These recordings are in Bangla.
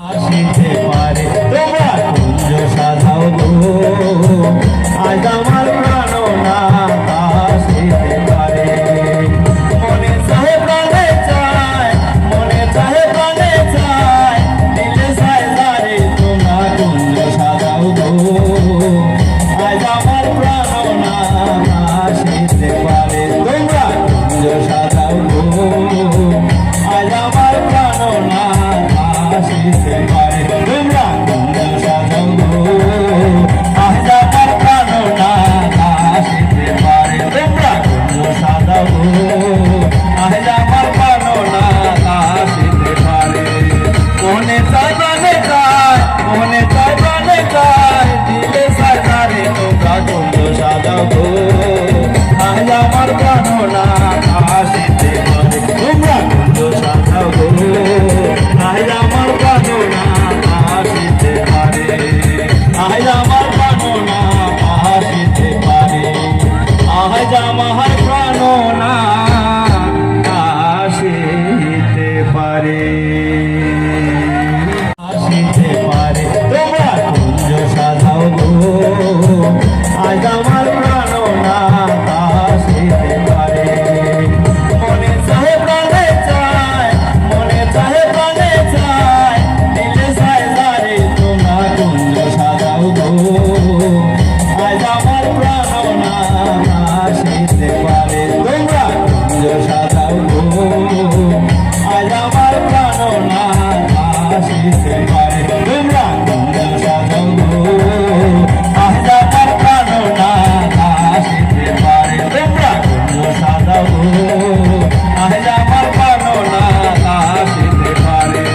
আসিতে পারে তোমরা কুঞ্জ সাজাও গো, আজ আমার প্রাণনা আসিতে পারে। মনে চাহে প্রাণে চায়, মনে চাহে প্রাণে চায়, দিলে চায় যারে তোমরা কুঞ্জ সাজাও গো, আজ আমার প্রাণনা আসিতে পারে। তোমরা কুঞ্জ সাজাও গো, আজ আমার প্রাণনা আসিতে পারে। তোমরা কুঞ্জ সাজাও গো, আজ আমার প্রাণনা আসিতে পারে। তোমরা কুঞ্জ সাজাও গো, আজ আমার প্রাণনা আসিতে পারে। মনে চায় প্রাণে চায়, মনে চায় প্রাণে চায়, দিলে চায় যারে তোমরা কুঞ্জ সাজাও গো, আজ আমার প্রাণনা আসিতে পারে। তোমরা কুঞ্জ সাজাও গো, আজ আমার প্রাণনা আসিতে পারে, আজ আমার প্রাণনা আসিতে পারে, আজ আমার প্রাণনা আসিতে পারে, আসিতে পারে। তোমরা কুঞ্জ সাজাও গো, আজ আমার প্রাণনা আসিতে পারে। মনে চাহে প্রাণে চায়, মনে চাহে প্রাণে চায়, দিলে চায় যারে তোমরা কুঞ্জ সাজাও গো, আজ আমার প্রাণনা আসিতে পারে। তোমরা কুঞ্জ সাজাও গো, আজ আমার প্রাণনা আসিতে পারে। তোমরা কুঞ্জ সাজাও গো, আজ আমার প্রাণনা আসিতে পারে। তোমরা কুঞ্জ সাজাও গো, আজ আমার প্রাণনা আসিতে পারে।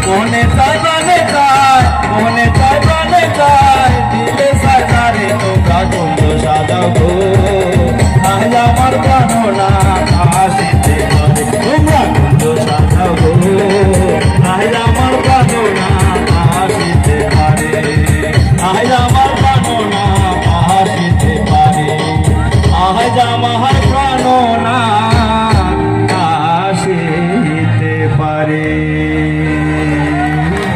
মনে চায় প্রাণে চায়, মনে চায় প্রাণে চায়, দিলে চায় যারে তোমরা কুঞ্জ সাজাও গো, আজ আমার প্রাণনা আসিতে পারে। তোমরা কুঞ্জ সাজাও গো, আজ আমার প্রাণনা আসিতে পারে, আজ আমার প্রাণনা আসিতে পারে, আজ আমার